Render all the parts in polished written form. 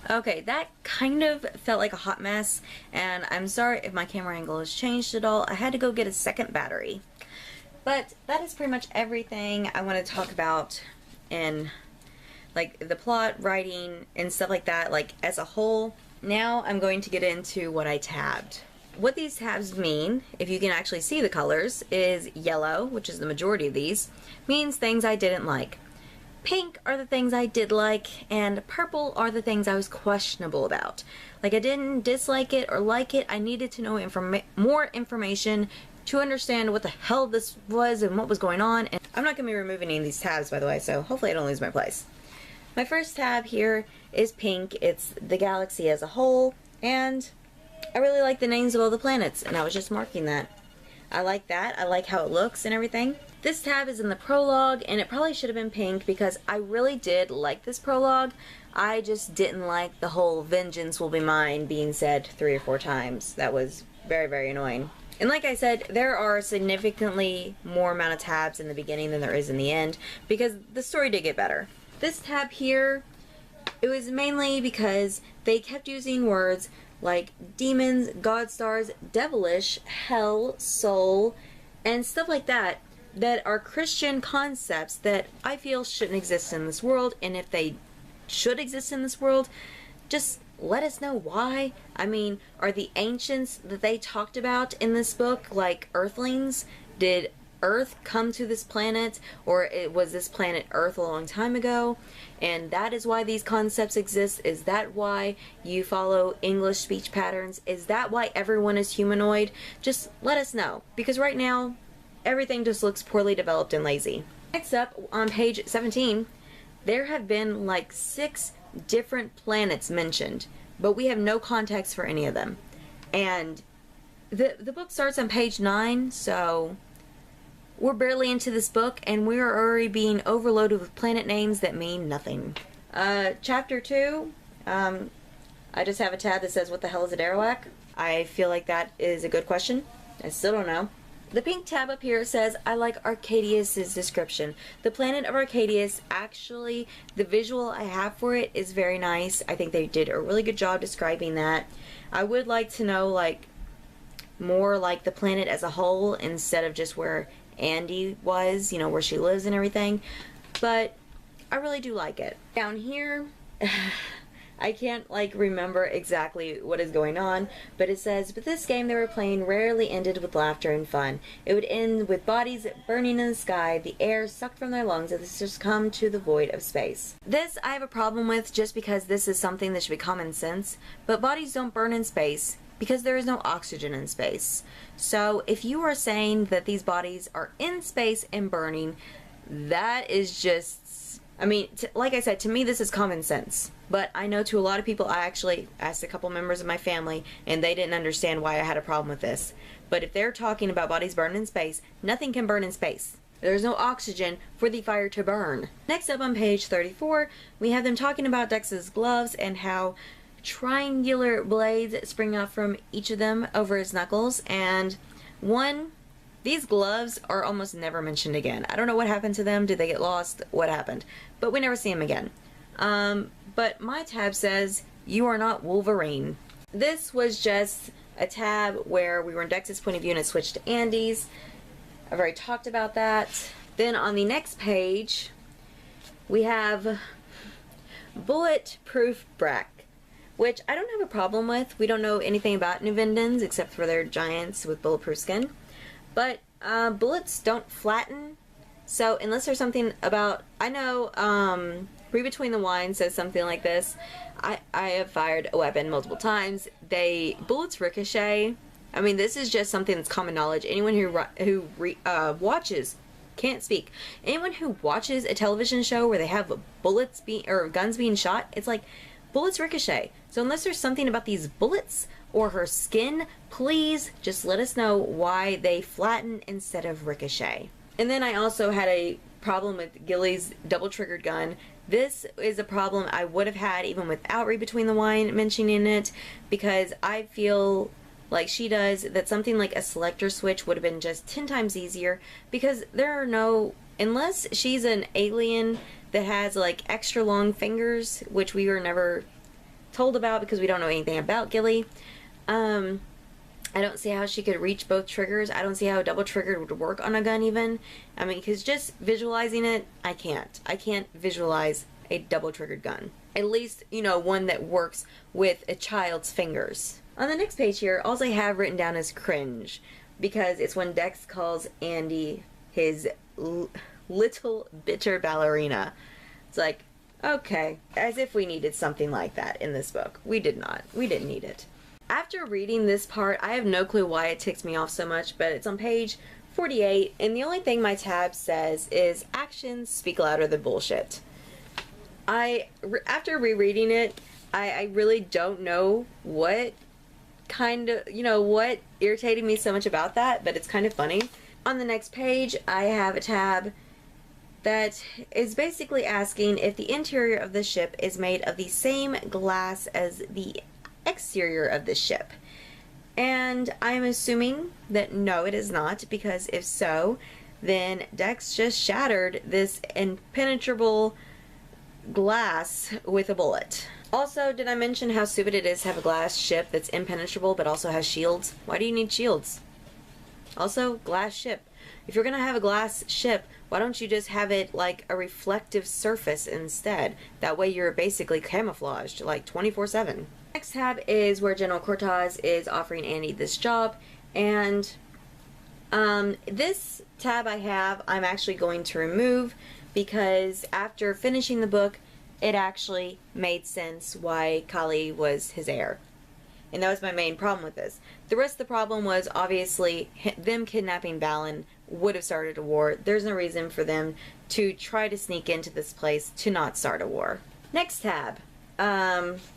Okay, that kind of felt like a hot mess, and I'm sorry if my camera angle has changed at all. I had to go get a second battery. But that is pretty much everything I want to talk about in like the plot, writing, and stuff like that, like as a whole. Now I'm going to get into what I tabbed. What these tabs mean, if you can actually see the colors, is yellow, which is the majority of these, means things I didn't like. Pink are the things I did like, and purple are the things I was questionable about. Like, I didn't dislike it or like it, I needed to know more information to understand what the hell this was and what was going on. And I'm not going to be removing any of these tabs, by the way, so hopefully I don't lose my place. My first tab here is pink. It's the galaxy as a whole, and I really like the names of all the planets, and I was just marking that. I like that. I like how it looks and everything. This tab is in the prologue, and it probably should have been pink because I really did like this prologue. I just didn't like the whole vengeance will be mine being said 3 or 4 times. That was very, very annoying. And like I said, there are significantly more amount of tabs in the beginning than there is in the end because the story did get better. This tab here, it was mainly because they kept using words like demons, god stars, devilish, hell, soul, and stuff like that that are Christian concepts that I feel shouldn't exist in this world, and if they should exist in this world, just let us know why. I mean, are the ancients that they talked about in this book like earthlings? Did Earth come to this planet, or was this planet Earth a long time ago, and that is why these concepts exist? Is that why you follow English speech patterns? Is that why everyone is humanoid? Just let us know, because right now everything just looks poorly developed and lazy. Next up, on page 17, there have been like 6 different planets mentioned, but we have no context for any of them. And the book starts on page 9, so we're barely into this book, and we are already being overloaded with planet names that mean nothing. Chapter 2, I just have a tab that says, what the hell is a Darawak? I feel like that is a good question. I still don't know. The pink tab up here says, I like Arcadius' description. The planet of Arcadius, actually, the visual I have for it is very nice. I think they did a really good job describing that. I would like to know, like, more like the planet as a whole instead of just where Andy was, you know, where she lives and everything. But I really do like it. Down here, I can't like remember exactly what is going on, but it says, but this game they were playing rarely ended with laughter and fun. It would end with bodies burning in the sky, the air sucked from their lungs as they succumb to the void of space. This I have a problem with just because this is something that should be common sense, but bodies don't burn in space because there is no oxygen in space. So if you are saying that these bodies are in space and burning, that is just, I mean, like I said, to me this is common sense. But I know to a lot of people, I actually asked a couple members of my family, and they didn't understand why I had a problem with this. But if they're talking about bodies burning in space, nothing can burn in space. There's no oxygen for the fire to burn. Next up on page 34, we have them talking about Dex's gloves and how triangular blades spring out from each of them over his knuckles. And these gloves are almost never mentioned again. I don't know what happened to them. Did they get lost? What happened? But we never see them again. But my tab says, you are not Wolverine. This was just a tab where we were in Dex's point of view and it switched to Andy's. I've already talked about that. Then on the next page, we have Bulletproof Brack, which I don't have a problem with. We don't know anything about Nuvendans except for their giants with bulletproof skin. But bullets don't flatten. So unless there's something about, I know, Read Between the Wines says something like this. I have fired a weapon multiple times. Bullets ricochet. I mean, this is just something that's common knowledge. Anyone who watches, can't speak. Anyone who watches a television show where they have guns being shot, it's like bullets ricochet. So unless there's something about these bullets or her skin, please just let us know why they flatten instead of ricochet. And then I also had a problem with Gilly's double-triggered gun. This is a problem I would have had even without Read Between the Wine mentioning it, because I feel like she does that something like a selector switch would have been just 10 times easier, because there are no, unless she's an alien that has like extra long fingers, which we were never told about because we don't know anything about Gilly. I don't see how she could reach both triggers. I don't see how a double trigger would work on a gun even. I mean, because just visualizing it, I can't. I can't visualize a double triggered gun. At least, you know, one that works with a child's fingers. On the next page here, all I have written down is cringe. Because it's when Dex calls Andy his little bitter ballerina. It's like, okay. As if we needed something like that in this book. We did not. We didn't need it. After reading this part, I have no clue why it ticks me off so much, but it's on page 48, and the only thing my tab says is, actions speak louder than bullshit. After rereading it, I really don't know what kind of, you know, what irritated me so much about that, but it's kind of funny. On the next page, I have a tab that is basically asking if the interior of the ship is made of the same glass as the exterior of the ship. And I'm assuming that no, it is not, because if so, then Dex just shattered this impenetrable glass with a bullet. Also, did I mention how stupid it is to have a glass ship that's impenetrable but also has shields? Why do you need shields? Also, glass ship. If you're gonna have a glass ship, why don't you just have it like a reflective surface instead? That way you're basically camouflaged like 24/7. Next tab is where General Cortaz is offering Andy this job, and this tab I'm actually going to remove because after finishing the book, it actually made sense why Kali was his heir. And that was my main problem with this. The rest of the problem was obviously them kidnapping Balin would have started a war. There's no reason for them to try to sneak into this place to not start a war. Next tab.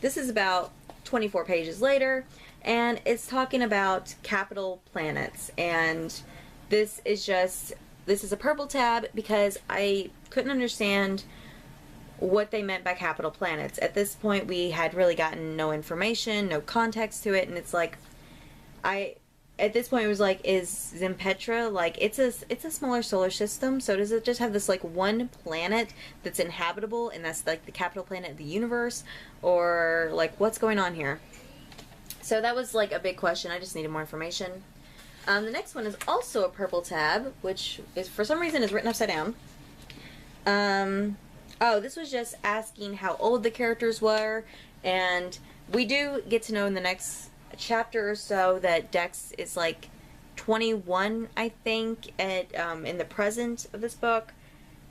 This is about 24 pages later, and it's talking about capital planets, and this is a purple tab because I couldn't understand what they meant by capital planets. At this point, we had really gotten no information, no context to it, and it's like, at this point it was like, is Zempetra, like, it's a smaller solar system, so does it just have this like one planet that's inhabitable and that's like the capital planet of the universe, or like what's going on here? So that was like a big question. I just needed more information. The next one is also a purple tab, which is for some reason is written upside down. Oh, this was just asking how old the characters were, and we do get to know in the next chapter or so that Dex is like 21, I think, at in the present of this book,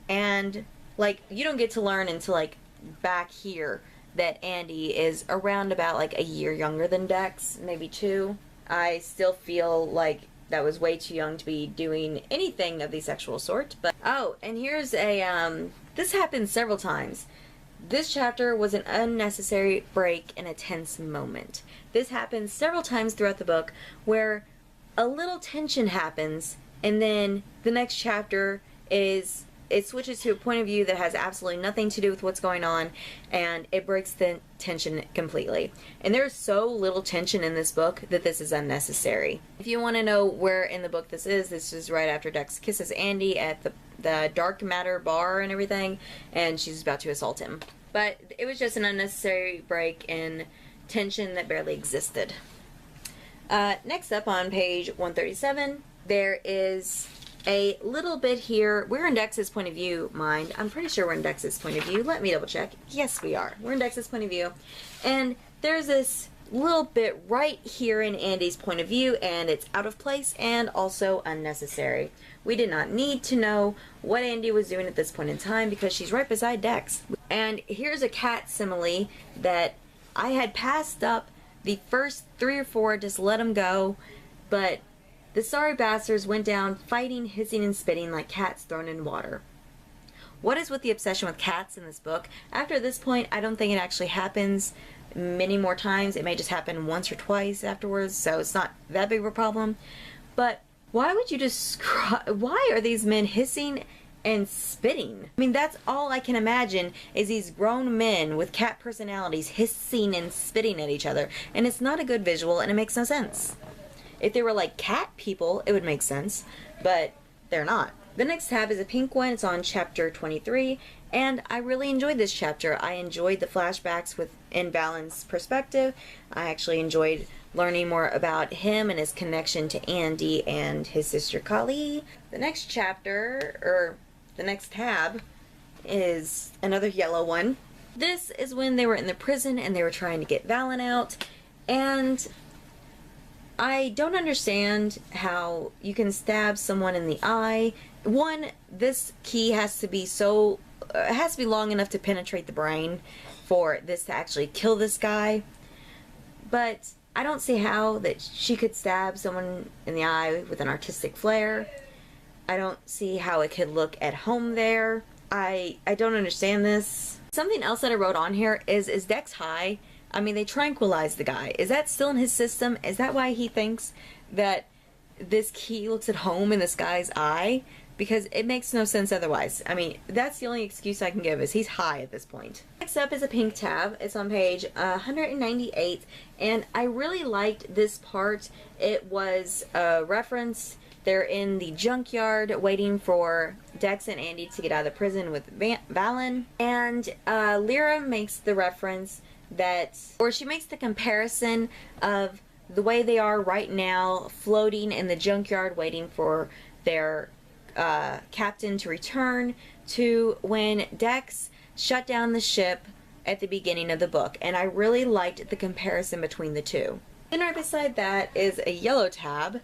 and like you don't get to learn until like back here that Andy is around about like a year younger than Dex, maybe 2. I still feel like that was way too young to be doing anything of the sexual sort. But oh, and here's a this happened several times. This chapter was an unnecessary break in a tense moment. This happens several times throughout the book where a little tension happens and then the next chapter is, it switches to a point of view that has absolutely nothing to do with what's going on, and it breaks the tension completely. And there's so little tension in this book that this is unnecessary. If you want to know where in the book this is right after Dex kisses Andy at the dark matter bar and everything, and she's about to assault him. But it was just an unnecessary break in tension that barely existed. Next up on page 137, there is a little bit here. We're in Dex's point of view, mind. I'm pretty sure we're in Dex's point of view. Let me double check. Yes, we are. We're in Dex's point of view. And there's this little bit right here in Andy's point of view, and it's out of place and also unnecessary. We did not need to know what Andy was doing at this point in time because she's right beside Dex. And here's a cat simile that I had passed up the first 3 or 4, just let them go, but the sorry bastards went down fighting, hissing, and spitting like cats thrown in water. What is with the obsession with cats in this book? After this point, I don't think it actually happens many more times. It may just happen once or twice afterwards, so it's not that big of a problem. But why would you describe... Why are these men hissing and spitting? I mean, that's all I can imagine is these grown men with cat personalities hissing and spitting at each other. And it's not a good visual, and it makes no sense. If they were like cat people, it would make sense, but they're not. The next tab is a pink one. It's on chapter 23, And I really enjoyed this chapter. I enjoyed the flashbacks in Valen's perspective. I actually enjoyed learning more about him and his connection to Andy and his sister Kali. The next chapter, or the next tab, is another yellow one. This is when they were in the prison and they were trying to get Valen out. And I don't understand how you can stab someone in the eye. One, this key has to be it has to be long enough to penetrate the brain for this to actually kill this guy. But I don't see how that she could stab someone in the eye with an artistic flair. I don't see how it could look at home there. I don't understand this. Something else that I wrote on here is Dex high? I mean, they tranquilized the guy. Is that still in his system? Is that why he thinks that this key looks at home in this guy's eye? Because it makes no sense otherwise. I mean, that's the only excuse I can give, is he's high at this point. Next up is a pink tab. It's on page 198, and I really liked this part. It was a reference. They're in the junkyard waiting for Dex and Andy to get out of the prison with Valen, and Lyra makes the reference she makes the comparison of the way they are right now, floating in the junkyard waiting for their captain to return, to when Dex shut down the ship at the beginning of the book. And I really liked the comparison between the two. Then right beside that is a yellow tab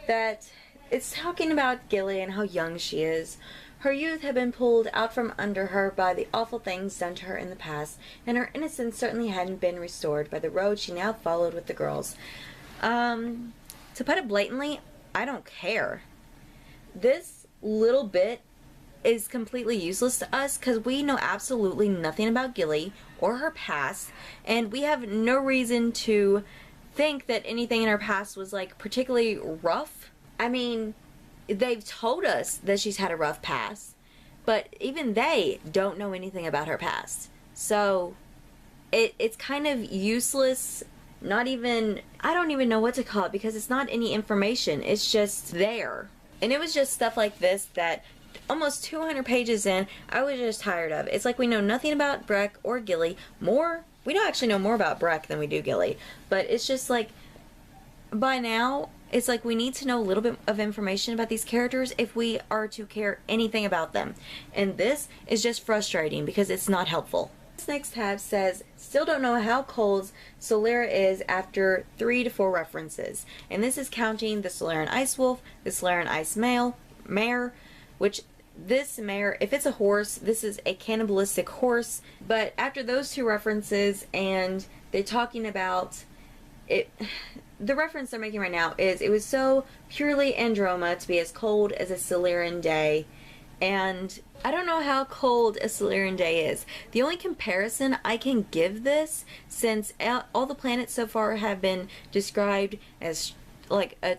that it's talking about Gilly and how young she is. Her youth had been pulled out from under her by the awful things done to her in the past, and her innocence certainly hadn't been restored by the road she now followed with the girls. To put it blatantly, I don't care. This little bit is completely useless to us because we know absolutely nothing about Gilly or her past, and we have no reason to think that anything in her past was like particularly rough. I mean, they've told us that she's had a rough past, but even they don't know anything about her past. So it's kind of useless. Not even, I don't even know what to call it, because it's not any information. It's just there. And it was just stuff like this that almost 200 pages in, I was just tired of. It's like we know nothing about Breck or Gilly. We don't actually know more about Breck than we do Gilly. But it's just like, by now, it's like we need to know a little bit of information about these characters if we are to care anything about them. And this is just frustrating because it's not helpful. This next tab says, still don't know how cold Solera is after 3 to 4 references. And this is counting the Solarian Ice Wolf, the Solarian Ice Mare, which this mare, if it's a horse, this is a cannibalistic horse. But after those 2 references, and they're talking about it, the reference they're making right now is it was so purely Androma to be as cold as a Solarian day. And I don't know how cold a Solarian day is. The only comparison I can give this, since all the planets so far have been described as like a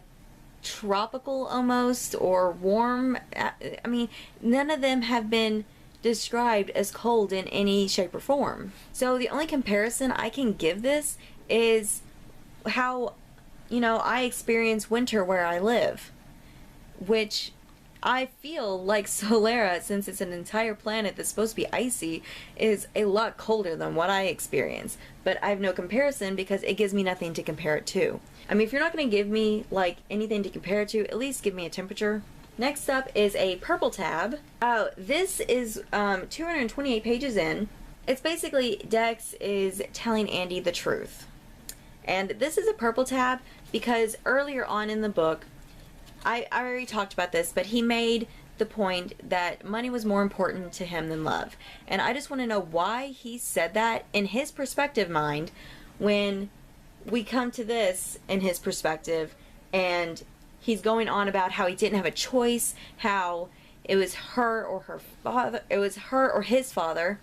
tropical almost, or warm, I mean, none of them have been described as cold in any shape or form. So the only comparison I can give this is how, you know, I experience winter where I live, which I feel like Solera, since it's an entire planet that's supposed to be icy, is a lot colder than what I experience. But I have no comparison because it gives me nothing to compare it to. I mean, if you're not going to give me like anything to compare it to, at least give me a temperature. Next up is a purple tab. This is 228 pages in. It's basically Dex is telling Andy the truth. And this is a purple tab because earlier on in the book, I already talked about this, but he made the point that money was more important to him than love. And I just want to know why he said that in his perspective mind, when we come to this in his perspective, and he's going on about how he didn't have a choice, how it was her or her father, it was her or his father,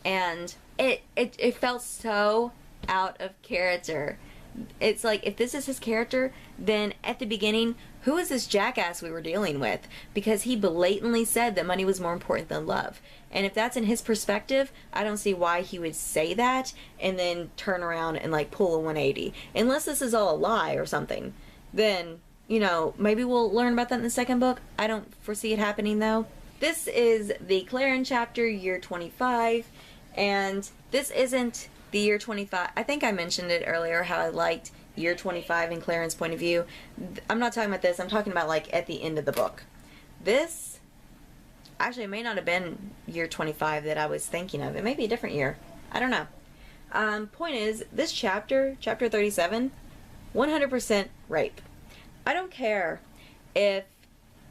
and it felt so out of character. It's like, if this is his character, then at the beginning, who is this jackass we were dealing with? Because he blatantly said that money was more important than love. And if that's in his perspective, I don't see why he would say that and then turn around and like pull a 180. Unless this is all a lie or something, then, you know, maybe we'll learn about that in the second book. I don't foresee it happening though. this is the Claren chapter, year 25, and this isn't the year 25. I think I mentioned it earlier how I liked year 25 in Claren's point of view. I'm not talking about this. I'm talking about like at the end of the book. This, actually, it may not have been year 25 that I was thinking of. It may be a different year. I don't know. Point is, this chapter, chapter 37, 100% rape. I don't care if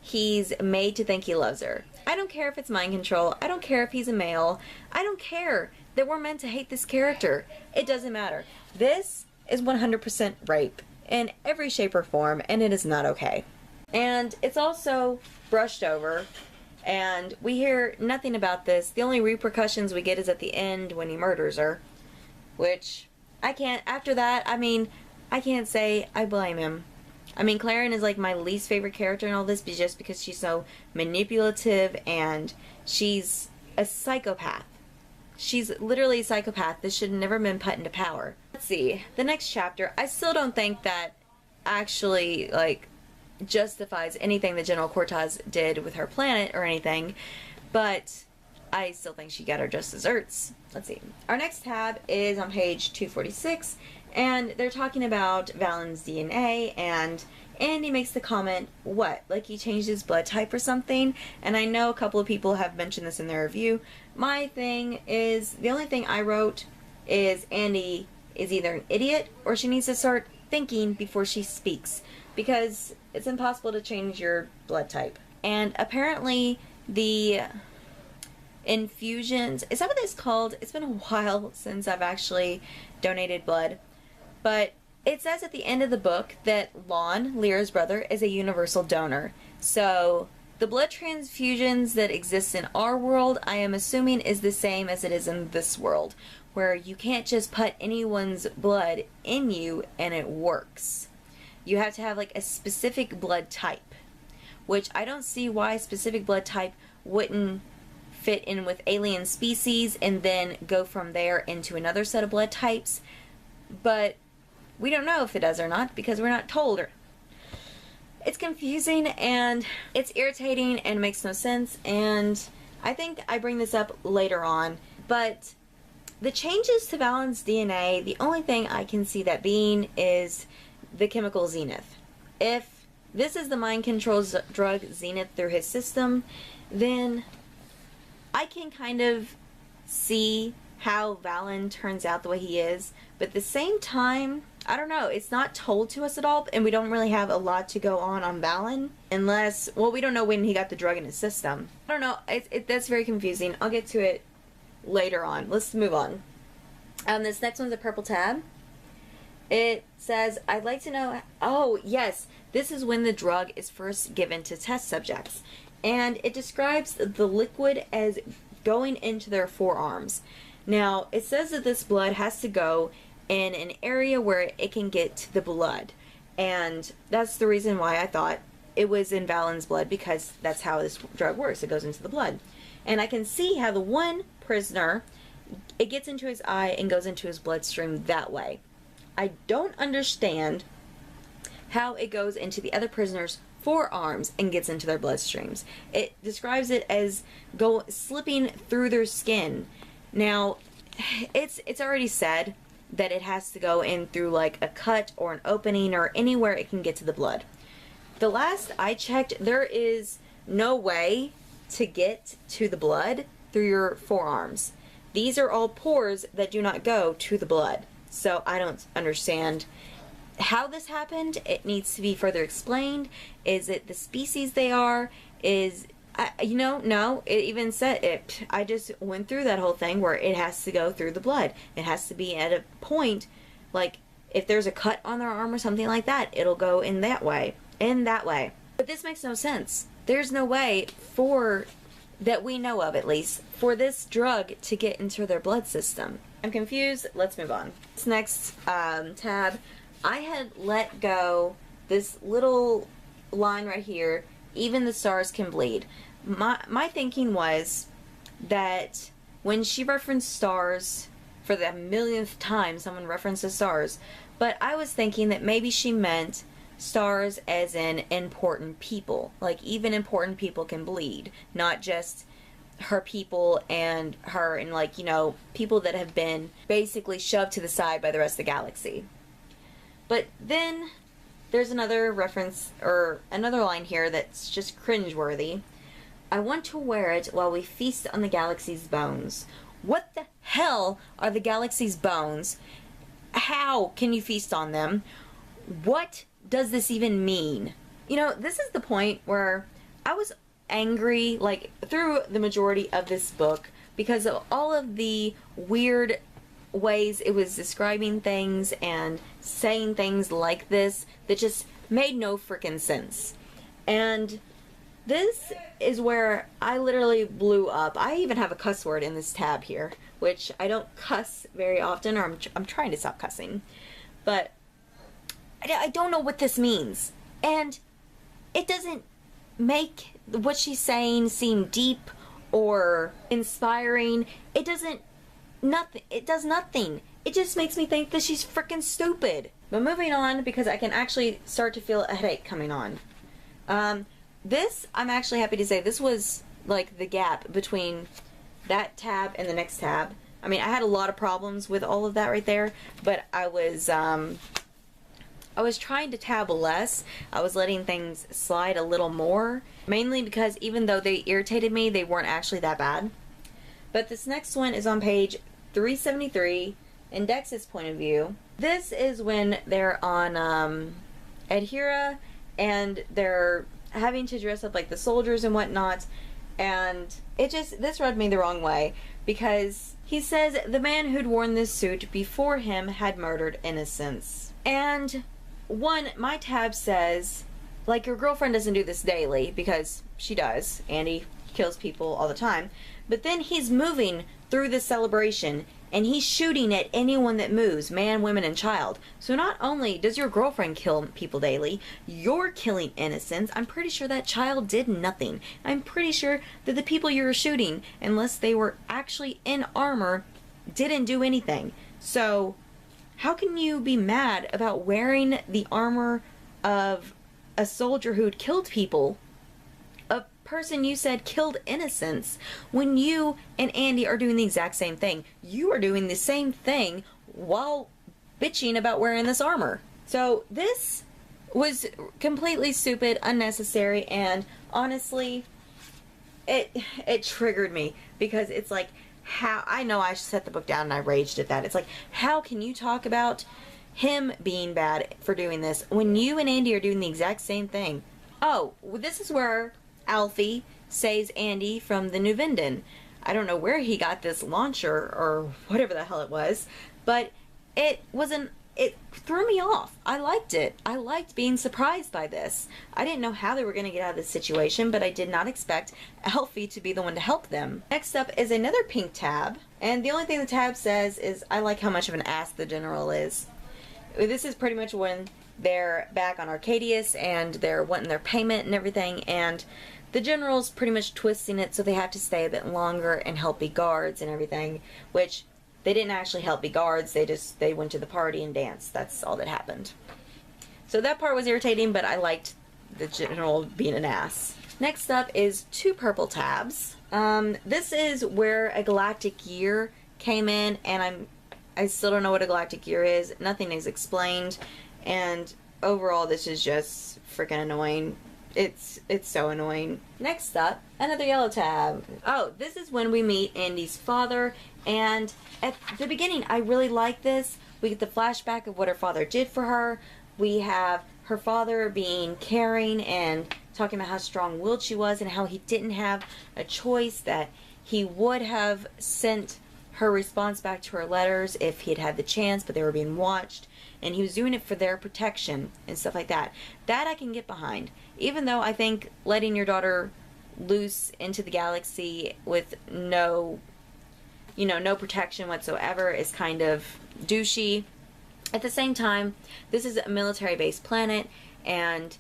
he's made to think he loves her. I don't care if it's mind control. I don't care if he's a male. I don't care that we're meant to hate this character. It doesn't matter. This is 100% rape in every shape or form, and it is not okay. And it's also brushed over, and we hear nothing about this. The only repercussions we get is at the end when he murders her, which I can't, after that, I mean, I can't say I blame him. I mean, Claren is like my least favorite character in all this, just because she's so manipulative and she's a psychopath. She's literally a psychopath that should have never been put into power. Let's see, the next chapter, I still don't think that actually, like, justifies anything that General Cortez did with her planet or anything, but I still think she got her just desserts. Let's see. Our next tab is on page 246, and they're talking about Valen's DNA, and Andy makes the comment, what, like he changed his blood type or something? And I know a couple of people have mentioned this in their review. My thing is, the only thing I wrote is Andy is either an idiot or she needs to start thinking before she speaks, because it's impossible to change your blood type. And apparently the infusions, is that what it's called? It's been a while since I've actually donated blood, but it says at the end of the book that Lon, Lyra's brother, is a universal donor. So the blood transfusions that exist in our world, I am assuming, is the same as it is in this world, where you can't just put anyone's blood in you and it works. You have to have like a specific blood type, which I don't see why a specific blood type wouldn't fit in with alien species and then go from there into another set of blood types. But we don't know if it does or not because we're not told. It's confusing and it's irritating and makes no sense, and I think I bring this up later on, but the changes to Valen's DNA, the only thing I can see that being is the chemical Zenith. If this is the mind control drug Zenith through his system, then I can kind of see how Valen turns out the way he is, but at the same time, I don't know, it's not told to us at all, and we don't really have a lot to go on Valen, unless, well, we don't know when he got the drug in his system. I don't know, that's very confusing. I'll get to it later on. Let's move on. This next one's a purple tab. It says, I'd like to know, oh yes, this is when the drug is first given to test subjects, and it describes the liquid as going into their forearms. Now, it says that this blood has to go in an area where it can get to the blood, and that's the reason why I thought it was in Valen's blood, because that's how this drug works. It goes into the blood. And I can see how the one prisoner, it gets into his eye and goes into his bloodstream that way. I don't understand how it goes into the other prisoners' forearms and gets into their bloodstreams. It describes it as slipping through their skin. Now, it's already said that it has to go in through like a cut or an opening or anywhere it can get to the blood. The last I checked, there is no way to get to the blood through your forearms. These are all pores that do not go to the blood. So I don't understand how this happened. It needs to be further explained. Is it the species they are? No, it even said it. I just went through that whole thing where it has to go through the blood. It has to be at a point, like if there's a cut on their arm or something like that, it'll go in that way. But this makes no sense. There's no way that we know of at least, for this drug to get into their blood system. I'm confused. Let's move on. This next tab, I had let go this little line right here, even the stars can bleed. My thinking was that when she referenced stars, for the millionth time someone references stars, but I was thinking that maybe she meant stars as in important people. Like, even important people can bleed, not just her people and her and, like, you know, people that have been basically shoved to the side by the rest of the galaxy. But then there's another reference, or another line here that's just cringeworthy. I want to wear it while we feast on the galaxy's bones. What the hell are the galaxy's bones? How can you feast on them? What does this even mean? You know, this is the point where I was angry, like, through the majority of this book, because of all of the weird ways it was describing things and saying things like this that just made no freaking sense. And this is where I literally blew up. I even have a cuss word in this tab here, which I don't cuss very often, or I'm trying to stop cussing. But I don't know what this means. And it doesn't make what she's saying seem deep or inspiring. It does nothing. It just makes me think that she's freaking stupid. But moving on, because I can actually start to feel a headache coming on. This, I'm actually happy to say, this was like the gap between that tab and the next tab. I mean, I had a lot of problems with all of that right there, but I was trying to tab less. I was letting things slide a little more, mainly because even though they irritated me, they weren't actually that bad. But this next one is on page 373, in Dex's point of view. This is when they're on Adhira, and they're having to dress up like the soldiers and whatnot, and this rubbed me the wrong way, because he says the man who'd worn this suit before him had murdered innocents. And my tab says, like, your girlfriend doesn't do this daily, because she does. Andy kills people all the time. But then he's moving through this celebration, and he's shooting at anyone that moves, man, women, and child. So not only does your girlfriend kill people daily, you're killing innocents. I'm pretty sure that child did nothing. I'm pretty sure that the people you were shooting, unless they were actually in armor, didn't do anything. So how can you be mad about wearing the armor of a soldier who'd killed people, a person you said killed innocents, when you and Andy are doing the exact same thing? You are doing the same thing while bitching about wearing this armor. So this was completely stupid, unnecessary, and honestly, it triggered me, because it's like, how, I know I set the book down and I raged at that. It's like, how can you talk about him being bad for doing this when you and Andy are doing the exact same thing? Oh, this is where Alfie saves Andy from the New Vinden. I don't know where he got this launcher or whatever the hell it was, but it threw me off. I liked it. I liked being surprised by this. I didn't know how they were going to get out of this situation, but I did not expect Alfie to be the one to help them. Next up is another pink tab, and the only thing the tab says is, I like how much of an ass the general is. This is pretty much when they're back on Arcadius and they're wanting their payment and everything, and the general's pretty much twisting it so they have to stay a bit longer and help be guards and everything, which they didn't actually help be guards. They went to the party and danced. That's all that happened. So that part was irritating, but I liked the general being an ass. Next up is two purple tabs. This is where a galactic year came in, and I still don't know what a galactic year is. Nothing is explained, and overall this is just freaking annoying. It's so annoying. Next up, another yellow tab. Oh, this is when we meet Andy's father, and at the beginning I really like this. We get the flashback of what her father did for her. We have her father being caring and talking about how strong-willed she was and how he didn't have a choice, that he would have sent her response back to her letters if he had had the chance, but they were being watched, and he was doing it for their protection and stuff like that. That I can get behind, even though I think letting your daughter loose into the galaxy with no protection whatsoever is kind of douchey. At the same time, this is a military-based planet, and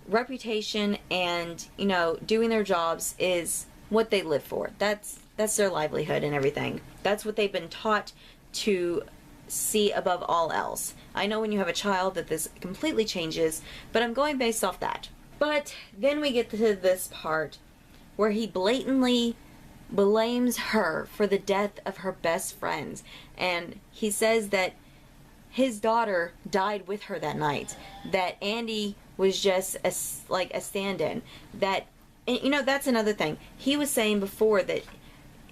reputation and, doing their jobs is what they live for. That's their livelihood and everything. That's what they've been taught to see above all else. I know when you have a child that this completely changes, but I'm going based off that. But then we get to this part where he blatantly blames her for the death of her best friends, and he says that his daughter died with her that night, that Andy was just a stand-in, that, you know, that's another thing. He was saying before that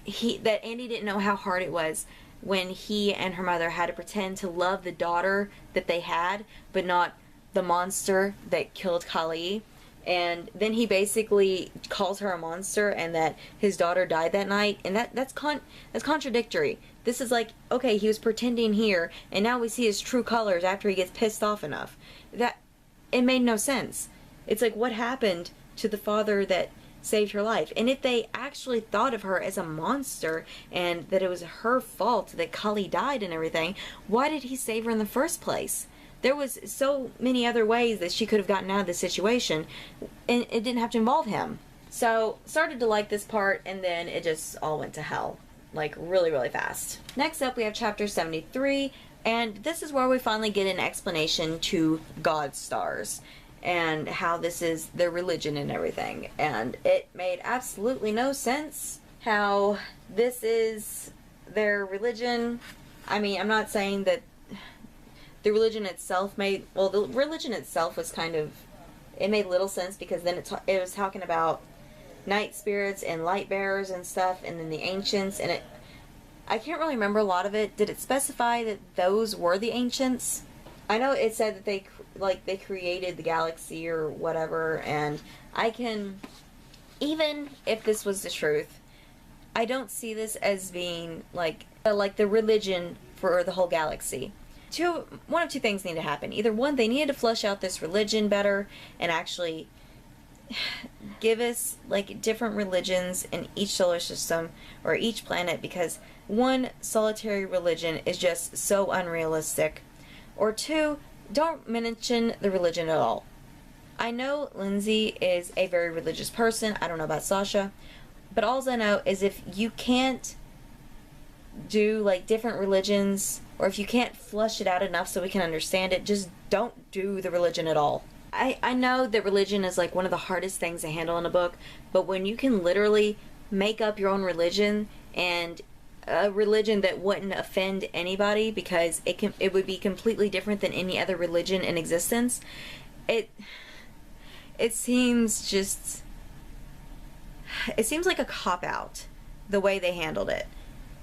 Andy didn't know how hard it was when he and her mother had to pretend to love the daughter that they had, but not the monster that killed Kali. And then he basically calls her a monster, and that his daughter died that night, and that's contradictory. This is like, okay, he was pretending here, and now we see his true colors after he gets pissed off enough. That, it made no sense. It's like, what happened to the father that saved her life? And if they actually thought of her as a monster and that it was her fault that Kali died and everything, why did he save her in the first place? There was so many other ways that she could have gotten out of the situation, and it didn't have to involve him. So, started to like this part, and then it just all went to hell. Like, really, really fast. Next up, we have chapter 73, and this is where we finally get an explanation to God stars, and how this is their religion and everything. And it made absolutely no sense how this is their religion. I mean, I'm not saying that the religion itself made, well, the religion itself was kind of, it made little sense, because then it was talking about night spirits and light bearers and stuff, and then the ancients, and I can't really remember a lot of it. Did it specify that those were the ancients? I know it said that they created the galaxy or whatever, and I can, even if this was the truth, I don't see this as being like the religion for the whole galaxy. One of two things need to happen. Either one, they needed to flesh out this religion better and actually give us like different religions in each solar system or each planet, because one solitary religion is just so unrealistic. Or two, don't mention the religion at all. I know Lindsay is a very religious person. I don't know about Sasha, but all I know is if you can't do like different religions, or if you can't flush it out enough so we can understand it, just don't do the religion at all. I know that religion is like one of the hardest things to handle in a book, but when you can literally make up your own religion, and a religion that wouldn't offend anybody because it would be completely different than any other religion in existence, it seems like a cop-out the way they handled it.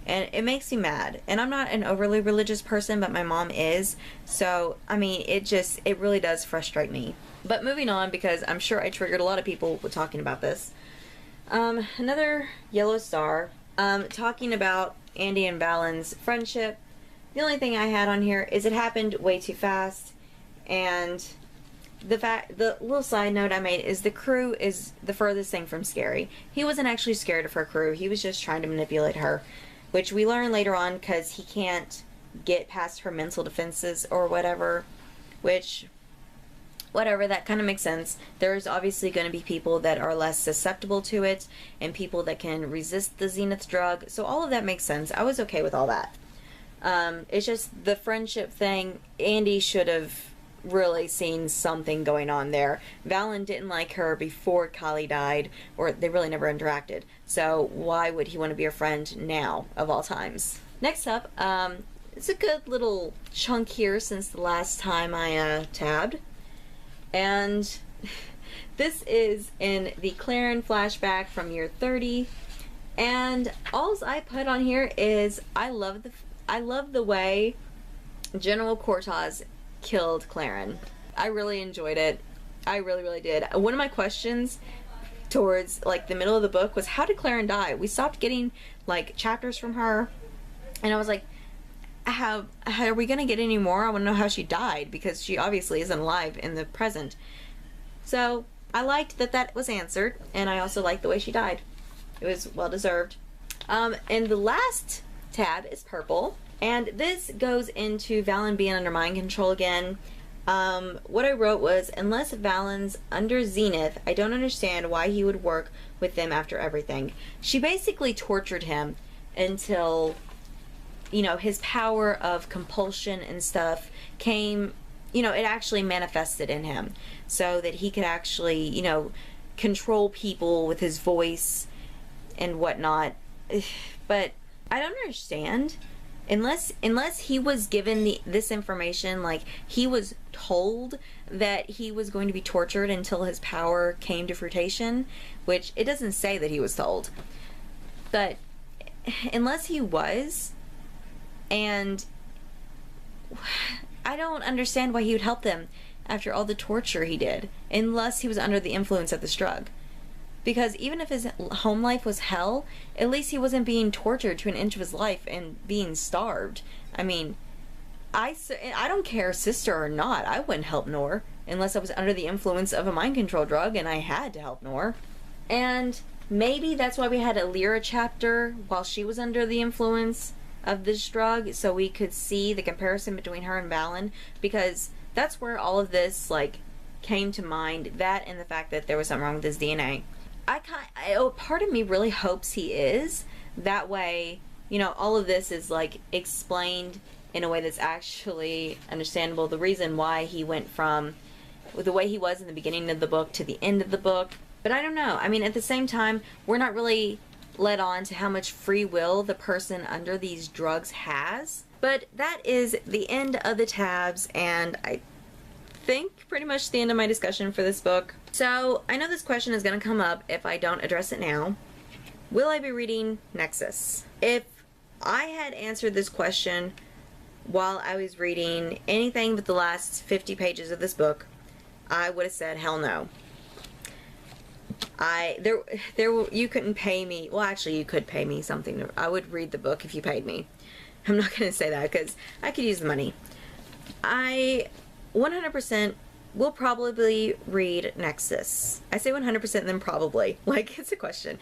And it makes me mad. And I'm not an overly religious person, but my mom is. So, I mean, it really does frustrate me. But moving on, because I'm sure I triggered a lot of people with talking about this. Another yellow star, talking about Andy and Valen's friendship. The only thing I had on here is it happened way too fast. And the little side note I made is the crew is the furthest thing from scary. He wasn't actually scared of her crew. He was just trying to manipulate her, which we learn later on because he can't get past her mental defenses or whatever, which, whatever, that kind of makes sense. There's obviously going to be people that are less susceptible to it, and people that can resist the Zenith drug, so all of that makes sense. I was okay with all that. It's just the friendship thing. Andy should have really seen something going on there. Valen didn't like her before Kali died, or they really never interacted. So why would he want to be a friend now, of all times? Next up, it's a good little chunk here since the last time I tabbed. And this is in the Claren flashback from year 30. And all I put on here is I love the way General Cortaz killed Claren. I really enjoyed it. I really, really did. One of my questions towards like the middle of the book was, how did Claren die? We stopped getting like chapters from her, and I was like, how are we gonna get any more? I want to know how she died, because she obviously isn't alive in the present. So I liked that was answered, and I also liked the way she died. It was well deserved. And the last tab is purple. And this goes into Valen being under mind control again. What I wrote was, unless Valen's under Zenith, I don't understand why he would work with them after everything. She basically tortured him until you know, his power of compulsion and stuff came, you know, it actually manifested in him so that he could actually, you know, control people with his voice and whatnot. But I don't understand. Unless he was given this information, like he was told that he was going to be tortured until his power came to fruition, which it doesn't say that he was told. But unless he was, and I don't understand why he would help them after all the torture he did, unless he was under the influence of this drug. Because even if his home life was hell, at least he wasn't being tortured to an inch of his life and being starved. I mean, I don't care, sister or not, I wouldn't help Noor unless I was under the influence of a mind control drug and I had to help Noor. And maybe that's why we had a Lyra chapter while she was under the influence of this drug, so we could see the comparison between her and Valen, because that's where all of this, like, came to mind. That and the fact that there was something wrong with his DNA. Part of me really hopes he is. That way, you know, all of this is, like, explained in a way that's actually understandable. The reason why he went from the way he was in the beginning of the book to the end of the book. But I don't know. I mean, at the same time, we're not really led on to how much free will the person under these drugs has. But that is the end of the tabs, and I think pretty much the end of my discussion for this book. So I know this question is going to come up if I don't address it now. Will I be reading Nexus? If I had answered this question while I was reading anything but the last 50 pages of this book, I would have said hell no. You couldn't pay me. Well, actually, you could pay me something. I would read the book if you paid me. I'm not going to say that because I could use the money. I 100% will probably read Nexus. I say 100% then probably. Like, it's a question.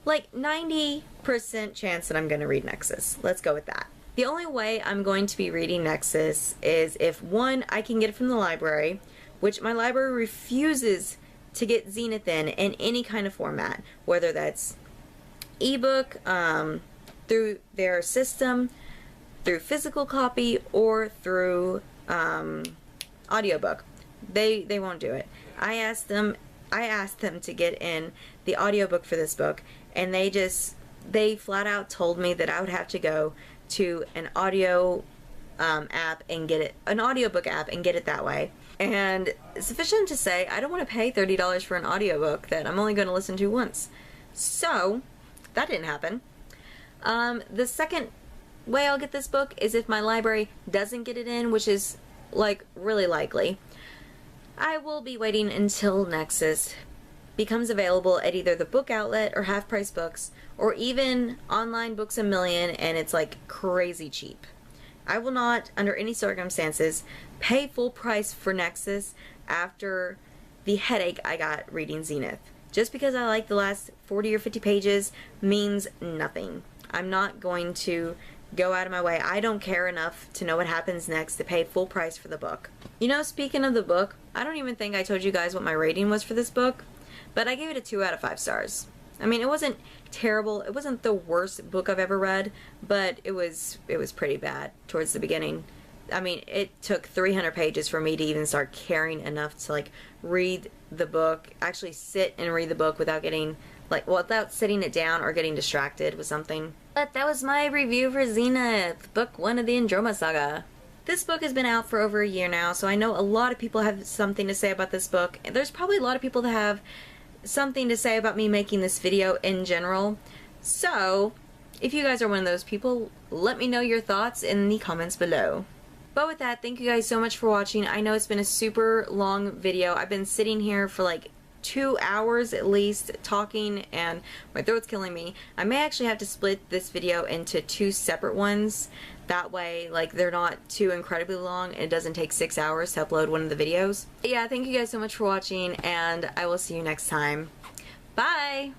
Like 90% chance that I'm going to read Nexus. Let's go with that. The only way I'm going to be reading Nexus is if, one, I can get it from the library, which my library refuses to get Zenith in any kind of format, whether that's ebook, through their system, through physical copy, or through audiobook. They won't do it. I asked them to get in the audiobook for this book, and they flat out told me that I would have to go to an audio app and get it, an audiobook app, and get it that way. And sufficient to say, I don't want to pay $30 for an audiobook that I'm only going to listen to once. So that didn't happen. The second way I'll get this book is if my library doesn't get it in, which is, like, really likely. I will be waiting until Nexus becomes available at either the book outlet or Half Price Books, or even online Books A Million, and it's like crazy cheap. I will not, under any circumstances, pay full price for Nexus after the headache I got reading Zenith. Just because I like the last 40 or 50 pages means nothing. I'm not going to go out of my way. I don't care enough to know what happens next to pay full price for the book. You know, speaking of the book, I don't even think I told you guys what my rating was for this book, but I gave it a 2 out of 5 stars. I mean, it wasn't terrible. It wasn't the worst book I've ever read, but it was pretty bad towards the beginning. I mean, it took 300 pages for me to even start caring enough to, like, read the book, actually sit and read the book without getting, like, well, without sitting it down or getting distracted with something. But that was my review for Zenith, book 1 of the Androma Saga. This book has been out for over a year now, so I know a lot of people have something to say about this book. And there's probably a lot of people that have something to say about me making this video in general. So, if you guys are one of those people, let me know your thoughts in the comments below. But with that, thank you guys so much for watching. I know it's been a super long video. I've been sitting here for like 2 hours at least talking and my throat's killing me. I may actually have to split this video into 2 separate ones. That way, like, they're not too incredibly long and it doesn't take 6 hours to upload one of the videos. But yeah, thank you guys so much for watching, and I will see you next time. Bye!